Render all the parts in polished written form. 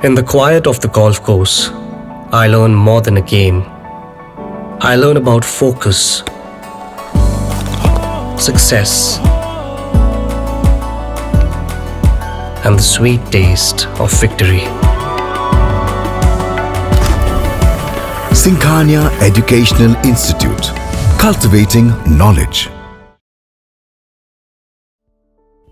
In the quiet of the golf course, I learn more than a game. I learn about focus, success, and the sweet taste of victory. Singhania Educational Institute, cultivating knowledge.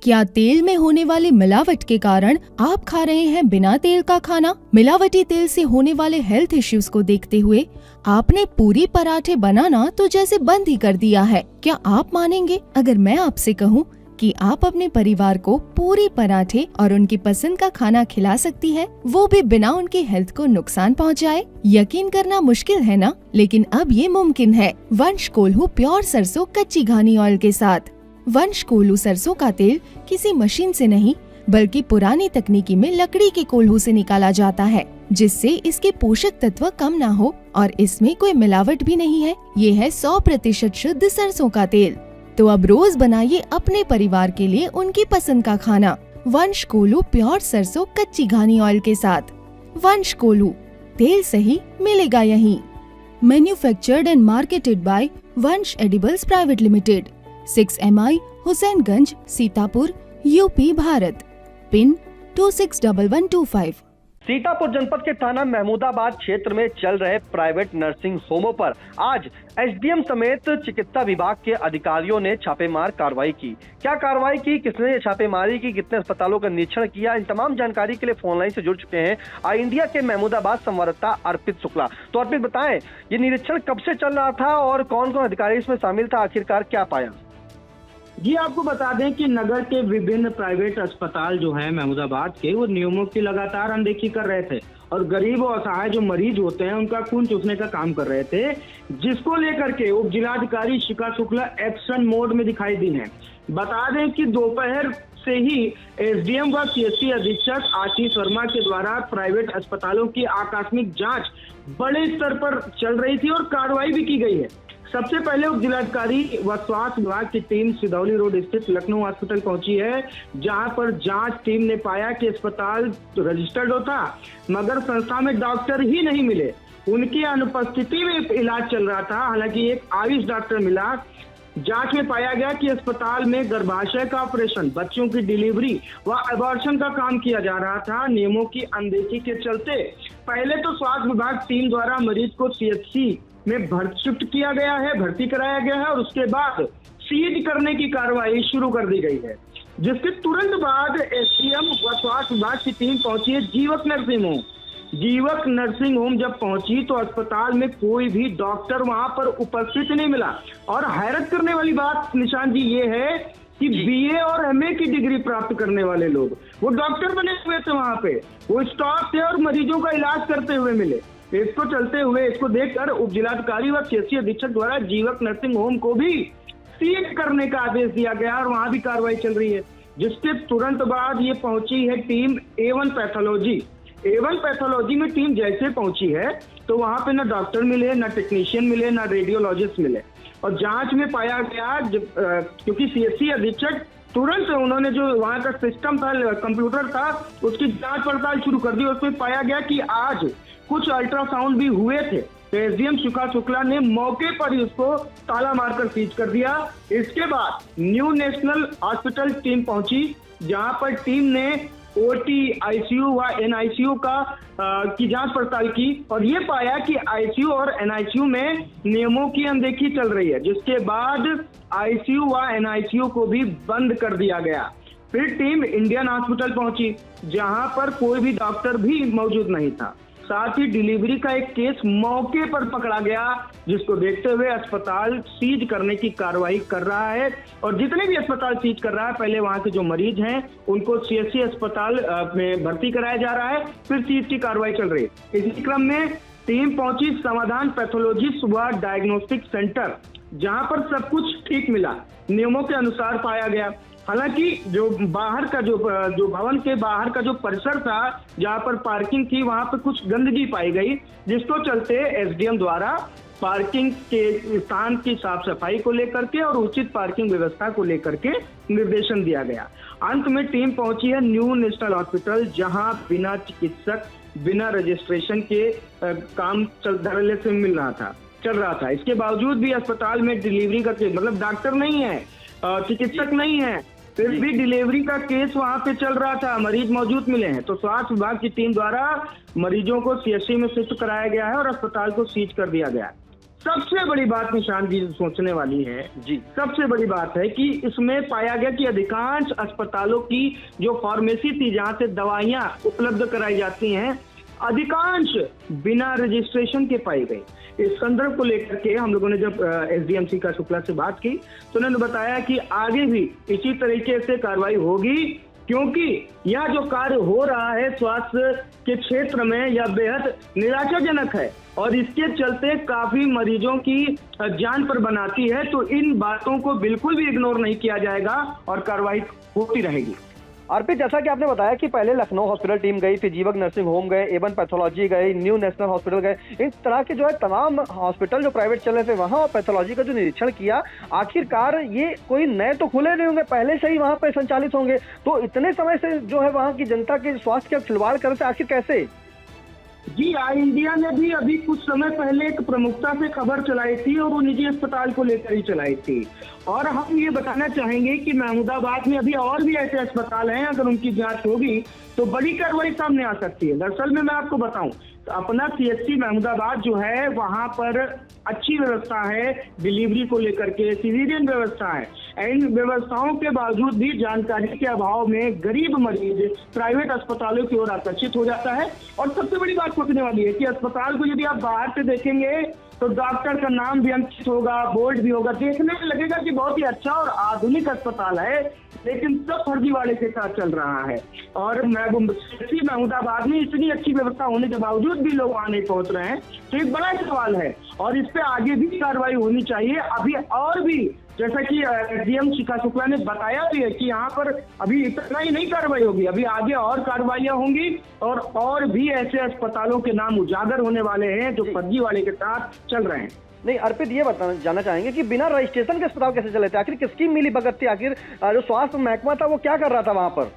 क्या तेल में होने वाली मिलावट के कारण आप खा रहे हैं बिना तेल का खाना? मिलावटी तेल से होने वाले हेल्थ इश्यूज को देखते हुए आपने पूरी पराठे बनाना तो जैसे बंद ही कर दिया है। क्या आप मानेंगे अगर मैं आपसे कहूँ कि आप अपने परिवार को पूरी पराठे और उनकी पसंद का खाना खिला सकती है, वो भी बिना उनकी हेल्थ को नुकसान पहुंचाए? यकीन करना मुश्किल है ना, लेकिन अब ये मुमकिन है। वंश कोल्हू प्योर सरसों कच्ची घानी ऑयल के साथ। वंश कोल्हू सरसों का तेल किसी मशीन से नहीं बल्कि पुरानी तकनीकी में लकड़ी के कोल्हू से निकाला जाता है, जिससे इसके पोषक तत्व कम ना हो और इसमें कोई मिलावट भी नहीं है। ये है 100% शुद्ध सरसों का तेल। तो अब रोज बनाइए अपने परिवार के लिए उनकी पसंद का खाना। वंश कोल्हू प्योर सरसों कच्ची घानी ऑयल के साथ। वंश कोल्हू, तेल सही मिलेगा यहीं। Manufactured and marketed by Vansh edibles private limited, 6 MI Husainganj, Sitapur, UP, Bharat. Pin 261125। Sitapur जनपद के थाना महमूदाबाद क्षेत्र में चल रहे प्राइवेट नर्सिंग होमों पर आज SDM समेत चिकित्सा विभाग के अधिकारियों ने छापेमार कार्रवाई की। क्या कार्रवाई की, किसने ये छापेमारी की, कितने अस्पतालों का निरीक्षण किया, इन तमाम जानकारी के लिए फोन लाइन से जुड़ चुके हैं आई इंडिया के महमूदाबाद संवाददाता अर्पित शुक्ला। तो अर्पित, बताएं ये निरीक्षण कब से चल रहा था और कौन कौन अधिकारी इसमें शामिल था, आखिरकार क्या पाया? जी, आपको बता दें कि नगर के विभिन्न प्राइवेट अस्पताल जो हैं महमूदाबाद के, वो नियमों की लगातार अनदेखी कर रहे थे और गरीब और असहाय जो मरीज होते हैं उनका खून चूसने का काम कर रहे थे, जिसको लेकर के उप जिलाधिकारी शिखा शुक्ला एक्शन मोड में दिखाई दी हैं। बता दें कि दोपहर से ही SDM व CSC अधीक्षक आशीष वर्मा के द्वारा प्राइवेट अस्पतालों की आकस्मिक जांच बड़े स्तर पर चल रही थी और कार्रवाई भी की गई है। सबसे पहले उप जिलाधिकारी व स्वास्थ्य विभाग की टीम सिधौली रोड स्थित लखनऊ हॉस्पिटल पहुंची है, जहां पर जांच टीम ने पाया कि अस्पताल रजिस्टर्ड होता मगर संस्था में डॉक्टर ही नहीं मिले। उनकी अनुपस्थिति में इलाज चल रहा था। हालांकि एक आयुष डॉक्टर मिला। जांच में पाया गया कि अस्पताल में गर्भाशय का ऑपरेशन, बच्चों की डिलीवरी व अबॉर्शन का काम किया जा रहा था। नियमों की अनदेखी के चलते पहले तो स्वास्थ्य विभाग टीम द्वारा मरीज को CHC में शिफ्ट किया गया है, भर्ती कराया गया है और उसके बाद सीज करने की कार्रवाई शुरू कर दी गई है, जिसके तुरंत बाद SDM व स्वास्थ्य विभाग की टीम पहुंची है जीवक नर्सिंग होम। जीवक नर्सिंग होम जब पहुंची तो अस्पताल में कोई भी डॉक्टर वहां पर उपस्थित नहीं मिला। और हैरत करने वाली बात निशान जी ये है कि BA और MA की डिग्री प्राप्त करने वाले लोग वो डॉक्टर बने हुए थे, वहां पे वो स्टाफ थे और मरीजों का इलाज करते हुए मिले। इसको देखकर उप जिलाधिकारी व CSC अधीक्षक द्वारा जीवक नर्सिंग होम को भी सीज करने का आदेश दिया गया और वहां भी कार्रवाई चल रही है। जिसके तुरंत बाद ये पहुंची है team A1 pathology. A1 pathology में टीम जैसे पहुंची है तो वहां पे ना डॉक्टर मिले, ना टेक्नीशियन मिले, ना रेडियोलॉजिस्ट मिले। और जांच में पाया गया क्योंकि CSC अधीक्षक तुरंत उन्होंने जो वहां का सिस्टम था, कंप्यूटर था, उसकी जांच पड़ताल शुरू कर दी। उसमें पाया गया कि आज कुछ अल्ट्रासाउंड भी हुए थे तो SDM शिखा शुक्ला ने मौके पर ही उसको ताला मारकर सीज कर दिया। इसके बाद न्यू नेशनल हॉस्पिटल टीम पहुंची, जहां पर टीम ने OT, ICU व NICU की जांच पड़ताल की और ये पाया कि ICU और NICU में नियमों की अनदेखी चल रही है, जिसके बाद ICU व NICU को भी बंद कर दिया गया। फिर टीम इंडियन हॉस्पिटल पहुंची, जहां पर कोई भी डॉक्टर भी मौजूद नहीं था। साथ ही डिलीवरी का एक केस मौके पर पकड़ा गया, जिसको देखते हुए अस्पताल सीज करने की कार्रवाई कर रहा है। और जितने भी अस्पताल सीज कर रहा है, पहले वहां के जो मरीज हैं उनको CSC अस्पताल में भर्ती कराया जा रहा है, फिर सीज की कार्रवाई चल रही है। इसी क्रम में टीम पहुंची समाधान पैथोलॉजिस्ट व डायग्नोस्टिक सेंटर, जहां पर सब कुछ ठीक मिला, नियमों के अनुसार पाया गया। हालांकि जो बाहर का जो भवन के बाहर का जो परिसर था, जहां पर पार्किंग थी, वहां पर कुछ गंदगी पाई गई, जिसको चलते SDM द्वारा पार्किंग के स्थान की साफ सफाई को लेकर के और उचित पार्किंग व्यवस्था को लेकर के निर्देशन दिया गया। अंत में टीम पहुंची है न्यू नेशनल हॉस्पिटल, जहां बिना चिकित्सक बिना रजिस्ट्रेशन के काम धड़ल्ले से चल रहा था। इसके बावजूद भी अस्पताल में डिलीवरी का केस, मतलब डॉक्टर नहीं है, चिकित्सक नहीं है, फिर भी डिलीवरी का केस वहां पे चल रहा था, मरीज मौजूद मिले हैं। तो स्वास्थ्य विभाग की टीम द्वारा मरीजों को सीएचसी में शिफ्ट कराया गया है और अस्पताल को सीज कर दिया गया है। सबसे बड़ी बात निशान जी सोचने वाली है जी, सबसे बड़ी बात है कि इसमें पाया गया कि अधिकांश अस्पतालों की जो फार्मेसी थी, जहां से दवाइयां उपलब्ध कराई जाती हैं, अधिकांश बिना रजिस्ट्रेशन के पाई गई। इस संदर्भ को लेकर के हम लोगों ने जब एसडीएम शिखा शुक्ला से बात की तो उन्होंने बताया कि आगे भी इसी तरीके से कार्रवाई होगी, क्योंकि यह जो कार्य हो रहा है स्वास्थ्य के क्षेत्र में यह बेहद निराशाजनक है और इसके चलते काफी मरीजों की जान पर बनाती है। तो इन बातों को बिल्कुल भी इग्नोर नहीं किया जाएगा और कार्रवाई होती रहेगी। अर्पित, जैसा कि आपने बताया कि पहले लखनऊ हॉस्पिटल टीम गई, फिर जीवक नर्सिंग होम गए, एवन पैथोलॉजी गए, न्यू नेशनल हॉस्पिटल गए, इस तरह के जो है तमाम हॉस्पिटल जो प्राइवेट चल रहे थे वहाँ पैथोलॉजी का जो निरीक्षण किया, आखिरकार ये कोई नए तो खुले नहीं होंगे, पहले से ही वहाँ पे संचालित होंगे, तो इतने समय से जो है वहाँ की जनता के स्वास्थ्य के खिलवाड़ कर रहे थे, आखिर कैसे? जी, आई इंडिया ने भी अभी कुछ समय पहले एक प्रमुखता से खबर चलाई थी और वो निजी अस्पताल को लेकर ही चलाई थी। और हम ये बताना चाहेंगे कि महमूदाबाद में अभी और भी ऐसे अस्पताल हैं, अगर उनकी जांच होगी तो बड़ी कार्रवाई सामने आ सकती है। दरअसल में मैं आपको बताऊं तो अपना सीएचसी महमूदाबाद जो है वहां पर अच्छी व्यवस्था है, डिलीवरी को लेकर के सिविलियन व्यवस्था है। इन व्यवस्थाओं के बावजूद भी जानकारी के अभाव में गरीब मरीज प्राइवेट अस्पतालों की ओर आकर्षित हो जाता है। और सबसे बड़ी बात सोचने वाली है कि अस्पताल को यदि आप बाहर से देखेंगे तो डॉक्टर का नाम भी अंकित होगा, बोर्ड भी होगा, देखने में लगेगा कि बहुत ही अच्छा और आधुनिक अस्पताल है, लेकिन सब फर्जीवाड़े के साथ चल रहा है। और महमूदाबाद में इतनी अच्छी व्यवस्था होने के बावजूद भी लोग वहां नहीं पहुंच रहे हैं, तो एक बड़ा सवाल है और इस पे आगे भी कार्रवाई होनी चाहिए। अभी और भी, जैसा कि एसडीएम शिखा शुक्ला ने बताया भी है कि यहाँ पर अभी इतना ही नहीं कार्रवाई होगी, अभी आगे और कार्रवाइयां होंगी और भी ऐसे अस्पतालों के नाम उजागर होने वाले हैं जो फर्जीवाड़े के साथ चल रहे हैं। नहीं अर्पित, ये जानना चाहेंगे कि बिना रजिस्ट्रेशन के अस्पताल कैसे चले थे, आखिर किसकी मिली भगत थी, आखिर जो स्वास्थ्य महकमा था वो क्या कर रहा था वहां पर?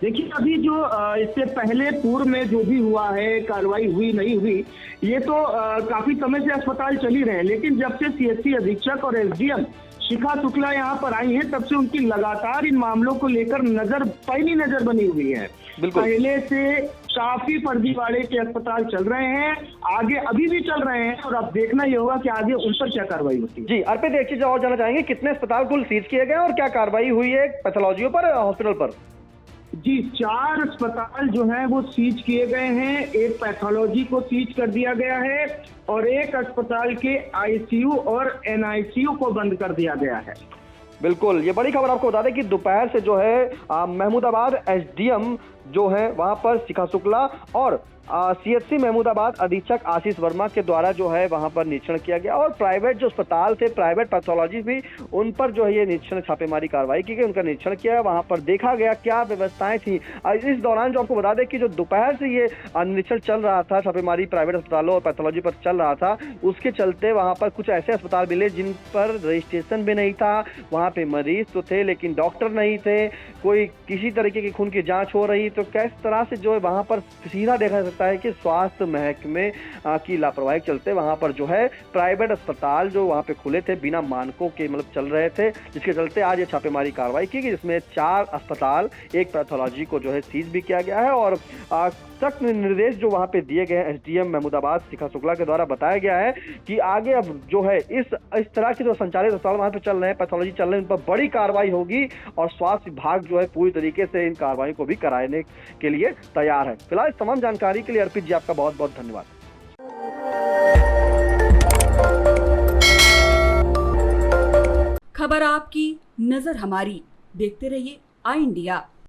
देखिए, अभी जो इससे पहले पूर्व में जो भी हुआ है, कार्रवाई हुई नहीं हुई, ये तो काफी समय से अस्पताल चल ही रहे हैं, लेकिन जब से सीएचसी अधीक्षक और एसडीएम शिखा शुक्ला यहाँ पर आई हैं, तब से उनकी लगातार इन मामलों को लेकर पैनी नजर बनी हुई है। पहले से काफी फर्जीवाड़े के अस्पताल चल रहे हैं, आगे अभी भी चल रहे हैं, और अब देखना ये होगा कि आगे उन पर क्या कार्रवाई होती है। जी अर्पित, एक चीज और जानना चाहेंगे, कितने अस्पताल कुल सीज किए गए और क्या कार्रवाई हुई है पैथोलॉजियों पर, हॉस्पिटल पर? जी, 4 अस्पताल जो हैं वो सीज किए गए हैं, एक पैथोलॉजी को सीज कर दिया गया है और एक अस्पताल के आईसीयू और एनआईसीयू को बंद कर दिया गया है। बिल्कुल, ये बड़ी खबर आपको बता दें कि दोपहर से जो है महमूदाबाद एसडीएम जो है वहां पर शिखा शुक्ला और सीएचसी महमूदाबाद अधीक्षक आशीष वर्मा के द्वारा जो है वहां पर निरीक्षण किया गया और प्राइवेट जो अस्पताल थे, प्राइवेट पैथोलॉजी भी, उन पर जो है ये निरीक्षण छापेमारी कार्रवाई की गई, उनका निरीक्षण किया, वहां पर देखा गया क्या व्यवस्थाएं थी। इस दौरान जो आपको बता दें कि जो दोपहर से ये निरीक्षण चल रहा था, छापेमारी प्राइवेट अस्पतालों और पैथोलॉजी पर चल रहा था, उसके चलते वहां पर कुछ ऐसे अस्पताल मिले जिन पर रजिस्ट्रेशन भी नहीं था, वहां पे मरीज तो थे लेकिन डॉक्टर नहीं थे, कोई किसी तरीके की खून की जांच हो रही, तो किस तरह से जो है वहां पर सीधा देखा सकता है कि स्वास्थ्य महकमे की लापरवाही के चलते वहां पर जो है प्राइवेट अस्पताल जो वहां पे खुले थे बिना मानकों के मतलब चल रहे थे, जिसके चलते आज ये छापेमारी कार्रवाई की गई, जिसमें 4 अस्पताल, एक पैथोलॉजी को जो है सीज भी किया गया है और सख्त निर्देश जो वहां पे दिए गए हैं एसडीएम महमूदाबाद शिखा शुक्ला के द्वारा बताया गया है कि आगे अब जो है इस तरह के जो संचालित अस्पताल वहां पे चल रहे हैं, पैथोलॉजी चल रहे हैं, उन पर बड़ी कार्रवाई होगी और स्वास्थ्य विभाग जो है पूरी तरीके से इन कार्रवाई को भी कराने के लिए तैयार है। फिलहाल इस तमाम जानकारी के लिए अर्पित जी आपका बहुत बहुत धन्यवाद। खबर आपकी, नजर हमारी, देखते रहिए आई इंडिया।